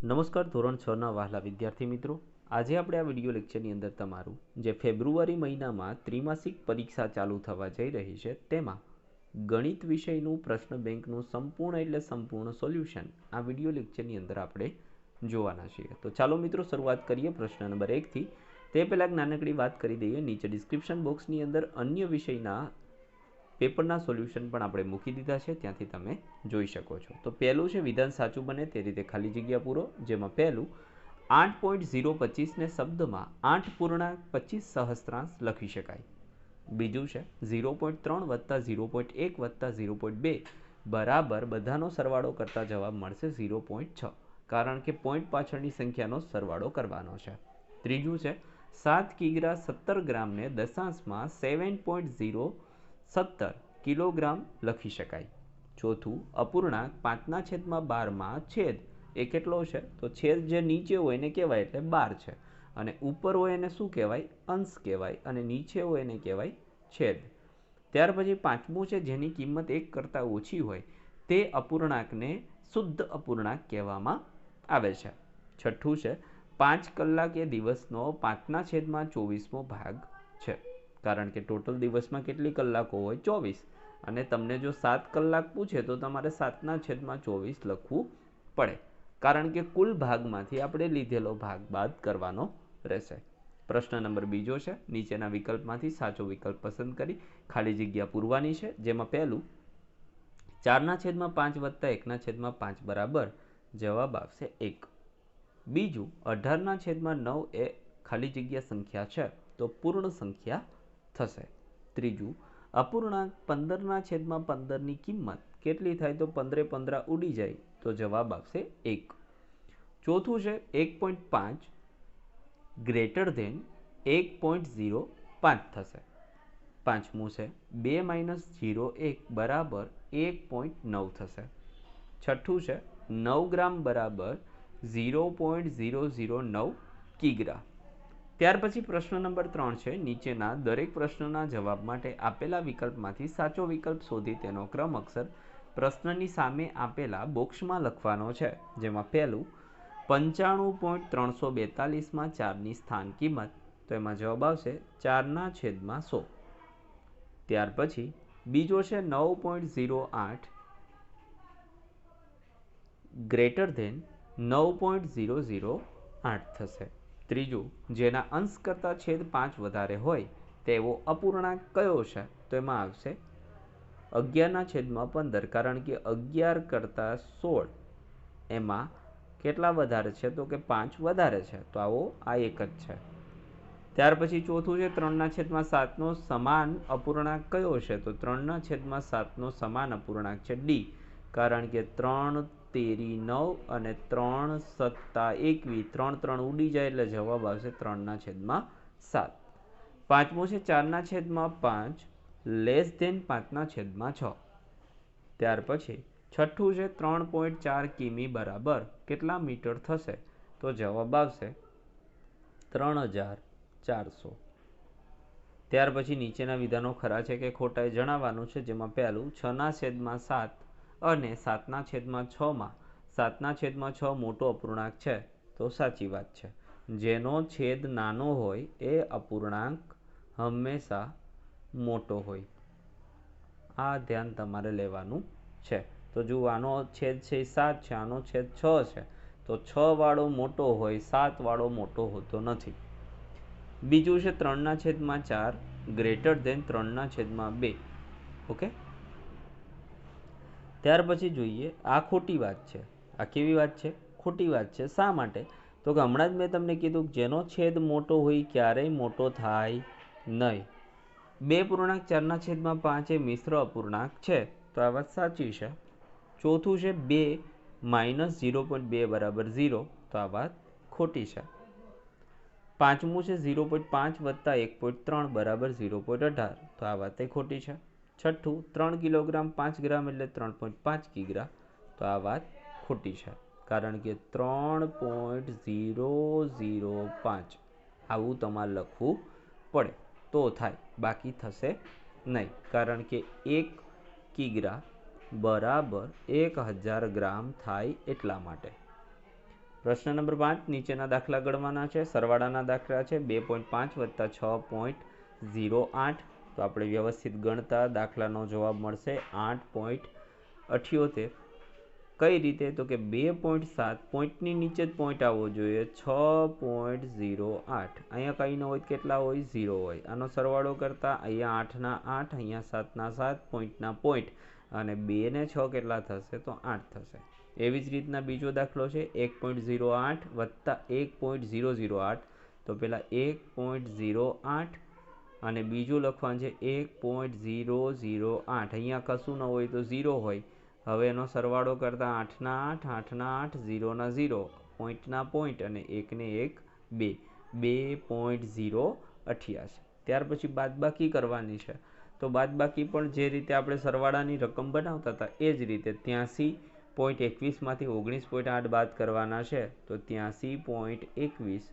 નમસ્કાર ધોરણ 6 ના વહાલા વિદ્યાર્થી મિત્રો, આજે આપણે આ વિડિયો લેક્ચરની અંદર તમારું જે ફેબ્રુઆરી મહિનામાં ત્રિમાસિક પરીક્ષા ચાલુ થવા જઈ રહી છે તેમાં ગણિત વિષયનું પ્રશ્ન બેંકનું સંપૂર્ણ સોલ્યુશન આ વિડિયો લેક્ચરની અંદર આપણે જોવાના છીએ. તો ચાલો મિત્રો શરૂઆત કરીએ પ્રશ્ન નંબર 1 થી. તે પહેલાં નાનકડી વાત કરી દઈએ. નીચે ડિસ્ક્રિપ્શન બોક્સની અંદર અન્ય વિષયના પેપરના સોલ્યુશન પણ આપણે મૂકી દીધા છે, ત્યાંથી તમે જોઈ શકો છો. તો પહેલું છે વિધાન સાચું બને તે રીતે ખાલી જગ્યા પૂરો, જેમાં પહેલું 8.025 ને શબ્દમાં 8.25 સહસ્ત્રાંશ લખી શકાય. બીજું છે 0.3 વત્તા 0.1 વત્તા 0.2 બરાબર બધાનો સરવાળો કરતા જવાબ મળશે 0.6, કારણ કે પોઈન્ટ પાછળની સંખ્યાનો સરવાળો કરવાનો છે. ત્રીજું છે 7 કિગ્રા 17 ગ્રામને દશાંશમાં 7.017 કિલોગ્રામ લખી શકાય. ચોથું અપૂર્ણાંક 5/12 છેદ એ કેટલો છે? તો છેદ જે નીચે હોય એને કહેવાય એટલે 12 છે, અને ઉપર હોય એને શું કહેવાય? અંશ કહેવાય, અને નીચે હોય એને કહેવાય છેદ. ત્યાર પછી પાંચમું છે જેની કિંમત 1 કરતાં ઓછી હોય તે અપૂર્ણાંકને શુદ્ધ અપૂર્ણાંક કહેવામાં આવે છે. છઠ્ઠું છે 5 કલાક એ દિવસનો 5/24મો ભાગ છે, કારણ કે ટોટલ દિવસમાં કેટલી કલાકો હોય? 24, અને તમને જો 7 કલાક પૂછે તો તમારે 7/24 લખવું પડે, કારણ કે કુલ ભાગમાંથી આપણે લીધેલો ભાગ બાદ કરવાનો રહેશે. પ્રશ્ન નંબર બીજો છે, નીચેના વિકલ્પમાંથી સાચો વિકલ્પ પસંદ કરી ખાલી જગ્યા પૂરવાની છે, જેમાં પહેલું 4/5 વત્તા 1/5 બરાબર જવાબ આવશે 1. બીજું 18/9 એ ખાલી જગ્યા સંખ્યા છે તો પૂર્ણ સંખ્યા થશે. ત્રીજું અપૂર્ણાંક 15/15 કિંમત કેટલી થાય? તો 15 ઉડી જાય તો જવાબ આવશે 1. ચોથું છે 1.5 ગ્રેટર ધેન 1.05 થશે. પાંચમું છે 2 - 0.1 બરાબર 1.9 થશે. છઠ્ઠું છે 9 ગ્રામ બરાબર 0.009 કિગ્રા. ત્યાર પછી પ્રશ્ન નંબર 3 છે, નીચેના દરેક પ્રશ્નના જવાબ માટે આપેલા વિકલ્પમાંથી સાચો વિકલ્પ શોધી તેનો ક્રમ અક્ષર પ્રશ્નની સામે આપેલા બોક્સમાં લખવાનો છે, જેમાં પહેલું 95.342માં 4ની સ્થાન કિંમત, તો એમાં જવાબ આવશે 4/100. ત્યાર પછી બીજો છે 9.08 ગ્રેટર ધેન 9.008 થશે. ત્રીજું જેના અંશ કરતાં છેદ 5 વધારે હોય તેવો અપૂર્ણાંક કયો છે? તો એમાં આવશે 11/15, કારણ કે 11 કરતાં 16 એમાં કેટલા વધારે છે? તો કે 5 વધારે છે, તો આવો આ એક જ છે. ત્યાર પછી ચોથું છે 3/7નો સમાન અપૂર્ણાંક કયો છે? તો 3/7નો સમાન અપૂર્ણાંક છે ડી, કારણ કે 3 તેરી 9 અને 3 સત્તા 21, 3 ઉડી જાય એટલે જવાબ આવશે 3/7. પાંચમું છે 4/5 લેસ ધેન 5/6. ત્યાર પછી છઠ્ઠું છે 3.4 કિમી બરાબર કેટલા મીટર થશે? તો જવાબ આવશે 3400. ત્યાર પછી નીચેના વિધાનો ખરા છે કે ખોટા એ જણાવવાનું છે, જેમાં પહેલું 6/7 અને 7/6માં 7/6 મોટો અપૂર્ણાંક છે, તો સાચી વાત છે. જેનો છેદ નાનો હોય એ અપૂર્ણાંક હંમેશા મોટો હોય, આ ધ્યાન તમારે લેવાનું છે. તો જો આનો છેદ છે 7 છે, આનો છેદ 6 છે, તો 6 વાળો મોટો હોય, 7 વાળો મોટો હોતો નથી. બીજું છે 3/4 ગ્રેટર ધેન 3/2. ઓકે, ત્યાર પછી જોઈએ આ ખોટી વાત છે. આ કેવી વાત છે? ખોટી વાત છે. શા માટે? તો કે હમણાં જ મેં તમને કીધું જેનો છેદ મોટો હોય ક્યારેય મોટો થાય નહીં. 2.4/5 એ મિશ્ર અપૂર્ણાંક છે, તો આ વાત સાચી છે. ચોથું છે 2 - 0.2 બરાબર 0, તો આ વાત ખોટી છે. પાંચમું છે 0.5 વત્તા 1.3 બરાબર 0.18, તો આ વાત ખોટી છે. છઠ્ઠું 3 કિલોગ્રામ 5 ગ્રામ એટલે 3.5 કિગ્રા, તો આ વાત ખોટી છે, કારણ કે 3.005 આવું તમારે લખવું પડે તો થાય, બાકી થશે નહીં, કારણ કે 1 કિગ્રા બરાબર 1000 ગ્રામ થાય એટલા માટે. પ્રશ્ન નંબર 5 નીચેના દાખલા ગણવાના છે. સરવાળાના દાખલા છે 2.5 વત્તા 6.08. તો આપણે વ્યવસ્થિત ગણતા દાખલાનો જવાબ મળશે 8.78. કઈ રીતે? તો કે 2.7 પોઈન્ટની નીચે જ પોઈન્ટ આવવો જોઈએ 6.08. અહીંયા કંઈ ન હોય કેટલા હોય? 0 હોય. આનો સરવાળો કરતા અહીંયા 8 ના 8, અહીંયા 7 ના 7, પોઈન્ટના પોઈન્ટ અને 2 ને 6 કેટલા થશે? તો 8 થશે. એવી જ રીતના બીજો દાખલો છે 1.08 વત્તા 1.008. તો પહેલાં 1.08 અને બીજું લખવાનું છે 1.008. અહીંયા કશું ન હોય તો 0 હોય. હવે એનો સરવાળો કરતાં 8 ના 8, 8 ના 8, 0 ના 0, પોઈન્ટના પોઈન્ટ અને 1 ને 1 2, 2.088. ત્યાર પછી બાદબાકી કરવાની છે. તો બાદબાકી પણ જે રીતે આપણે સરવાળાની રકમ બનાવતા હતા એ જ રીતે 83.21 માંથી 19.8 બાદ કરવાના છે. તો 83.21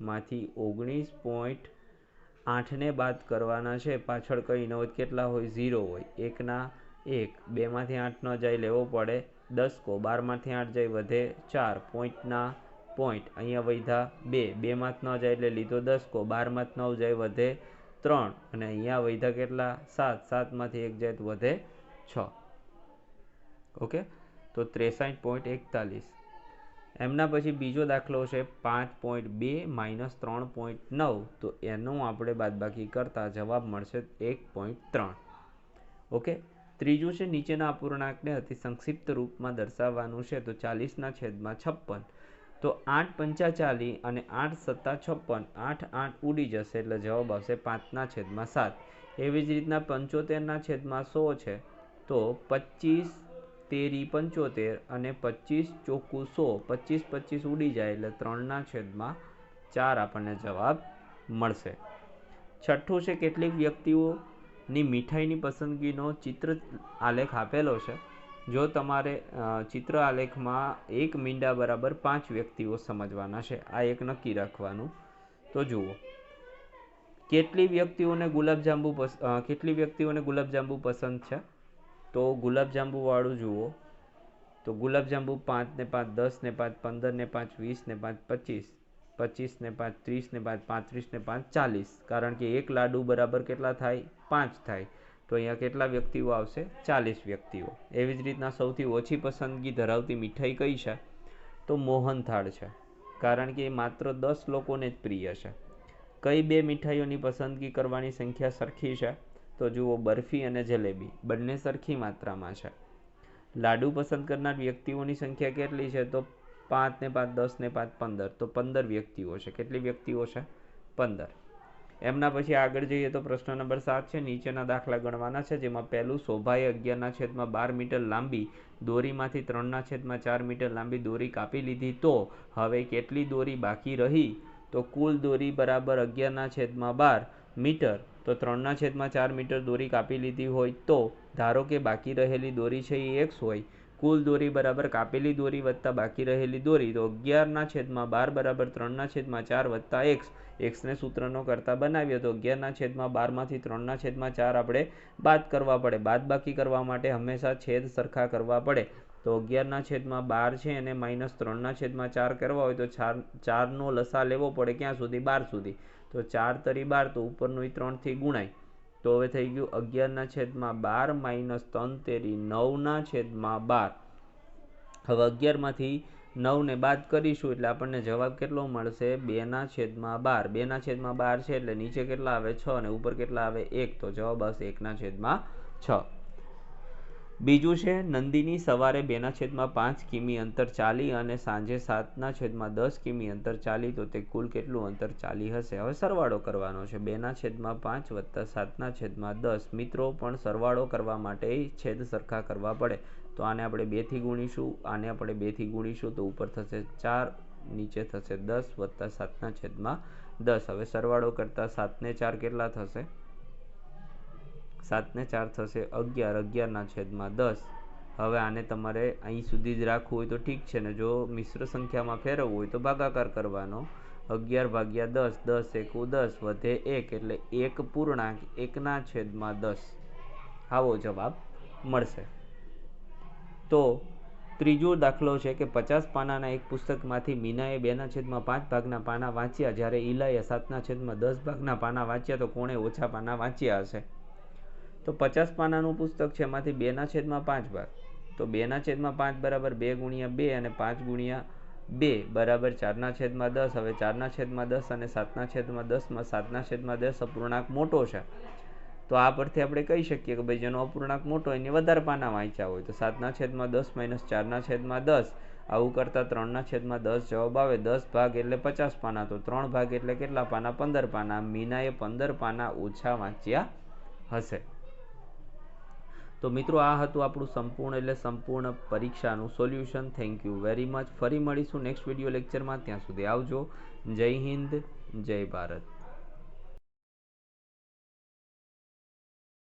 માંથી 19.8 ને બાદ કરવાના છે. પાછળ કંઈ ન હોય કેટલા હોય? 0 હોય. 1 ના 1, 2 માંથી 8 ન જાય લેવો પડે 10 કો, 12 માંથી 8 જાય વધે 4, પોઈન્ટના પોઈન્ટ અહીંયા વધ્યા 2, 2 માંથી ન જાય એટલે લીધો 10 કો, 12 માંથી 9 જાય વધે 3 અને અહીંયા વધ્યા કેટલા? 7, 7 માંથી 1 જાય તો વધે 6. ઓકે, તો 63.41. એમના પછી બીજો દાખલો છે 5.2 માઇનસ 3.9. તો એનું આપણે બાદબાકી કરતા જવાબ મળશે 1.3. ઓકે, ત્રીજું છે નીચેના અપૂર્ણાંકને અતિ સંક્ષિપ્ત રૂપમાં દર્શાવવાનું છે. તો 40/56. તો 8 પંચા 40 અને 8 સત્તા 56, 8 8 ઉડી જશે એટલે જવાબ આવશે 5/7. એવી જ રીતના 75/100 છે. તો 25 તેરી 75 અને 25 ચોખ્ખું 100, 25 25 ઉડી જાય એટલે 3/4 આપણને જવાબ મળશે. છઠ્ઠું છે કેટલીક વ્યક્તિઓની મીઠાઈની પસંદગીનો ચિત્ર આલેખ આપેલો છે. જો તમારે ચિત્ર આલેખમાં 1 મીંડા બરાબર 5 વ્યક્તિઓ સમજવાના છે. આ એક નક્કી રાખવાનું. તો જુઓ કેટલી વ્યક્તિઓને ગુલાબજાંબુ પસંદ છે? તો ગુલાબજાંબુવાળું જુઓ તો ગુલાબજાંબુ 5 ને 5, 10 ને 5, 15 ને 5, 20 ને 5, 25, 25 ને 5, 30 ને 5, 35 ને 5, 40. કારણ કે એક લાડુ બરાબર કેટલા થાય? 5 થાય. તો અહીંયા કેટલા વ્યક્તિઓ આવશે? 40 વ્યક્તિઓ. એવી જ રીતના સૌથી ઓછી પસંદગી ધરાવતી મીઠાઈ કઈ છે? તો મોહનથાળ છે. કારણ કે એ માત્ર 10 લોકોને જ પ્રિય છે. કઈ બે મીઠાઈઓની પસંદગી કરવાની સંખ્યા સરખી છે? તો જુઓ બરફી અને જલેબી બંને સરખી માત્રામાં છે. લાડુ પસંદ કરનાર વ્યક્તિઓની સંખ્યા કેટલી છે? તો 5 ને 5, 10 ને 5, 15. તો 15 વ્યક્તિઓ છે. કેટલી વ્યક્તિઓ છે? 15. એમના પછી આગળ જઈએ તો પ્રશ્ન નંબર 7 છે નીચેના દાખલા ગણવાના છે. જેમાં પહેલું શોભાએ 11/12 મીટર લાંબી દોરીમાંથી 3/4 મીટર લાંબી દોરી કાપી લીધી. તો હવે કેટલી દોરી બાકી રહી? તો કુલ દોરી બરાબર 11/12 મીટર. તો 3/4 મીટર દોરી કાપી લીધી હોય તો ધારો કે બાકી રહેલી દોરી છે એ x હોય. કુલ દોરી બરાબર કાપેલી દોરી વત્તા બાકી રહેલી દોરી. તો 11/12 બરાબર 3/4 વત્તા x ને સૂત્રનો કરતા બનાવીએ તો 11/12 માંથી 3/4 આપણે બાદ કરવા પડે. બાદ બાકી કરવા માટે હંમેશા છેદ સરખા કરવા પડે. તો 11/12 છે એને -3/4 કરવા હોય તો 4નો લસા લેવો પડે ક્યાં સુધી? 12 સુધી. તો 4 તરી 12, તો ઉપરનું 3 થી ગુણાય. તો હવે થઈ ગયું 11/12 માઇનસ 3 તેરી 9/12. હવે 11 માંથી 9 ને બાદ કરીશું એટલે આપણને જવાબ કેટલો મળશે? 2/12. 2/12 છે એટલે નીચે કેટલા આવે? 6 અને ઉપર કેટલા આવે? 1. તો જવાબ આવશે 1/6. બીજું છે નંદિની સવારે 2/5 કિમી અંતર ચાલી અને સાંજે 7/10 કિમી અંતર ચાલી. તો તે કુલ કેટલું અંતર ચાલી હશે? હવે સરવાળો કરવાનો છે. 2/5 વત્તા 7/10. મિત્રો પણ સરવાળો કરવા માટે છેદ સરખા કરવા પડે. તો આને આપણે 2 થી ગુણીશું, આને આપણે 2 થી ગુણીશું તો ઉપર થશે 4, નીચે થશે 10 વત્તા 7/10. હવે સરવાળો કરતા 7 ને 4 કેટલા થશે? 7 ને 4 થશે 11, 11/10. હવે આને તમારે અહીં સુધી જ રાખવું હોય તો ઠીક છે ને જો મિશ્ર સંખ્યામાં ફેરવવું હોય તો ભાગાકાર કરવાનો. 11/10, 10 એકુ 10 વધે 1 એટલે 1 પૂર્ણાંક 1/10 આવો જવાબ મળશે. તો ત્રીજો દાખલો છે કે 50 પાનાના એક પુસ્તકમાંથી મીનાએ 2/5 ભાગના પાના વાંચ્યા, જ્યારે ઈલાએ 7/10 ભાગના પાના વાંચ્યા, તો કોણે ઓછા પાના વાંચ્યા હશે? તો 50 પાનાનું પુસ્તક છે, એમાંથી 2/5 ભાગ, તો 2/5 બરાબર 2 × 2 અને 5 × 2 બરાબર 4/10. હવે 4/10 અને 7/10 માં 7/10 અપૂર્ણાંક મોટો છે, તો આ પરથી આપણે કહી શકીએ કે ભાઈ જેનો અપૂર્ણાંક મોટો એની વધારે પાના વાંચ્યા હોય, તો 7/10 - 4/10 આવું કરતા 3/10 જવાબ આવે. 10 ભાગ એટલે 50 પાના, તો 3 ભાગ એટલે કેટલા પાના? 15 પાના. મીનાએ 15 પાના ઓછા વાંચ્યા હશે. તો મિત્રો આ હતું આપણું સંપૂર્ણ પરીક્ષાનું solution. Thank you very much. ફરી મળીશું નેક્સ્ટ વિડીયો લેક્ચરમાં. ત્યાં સુધી આવજો. જય હિન્દ, જય ભારત.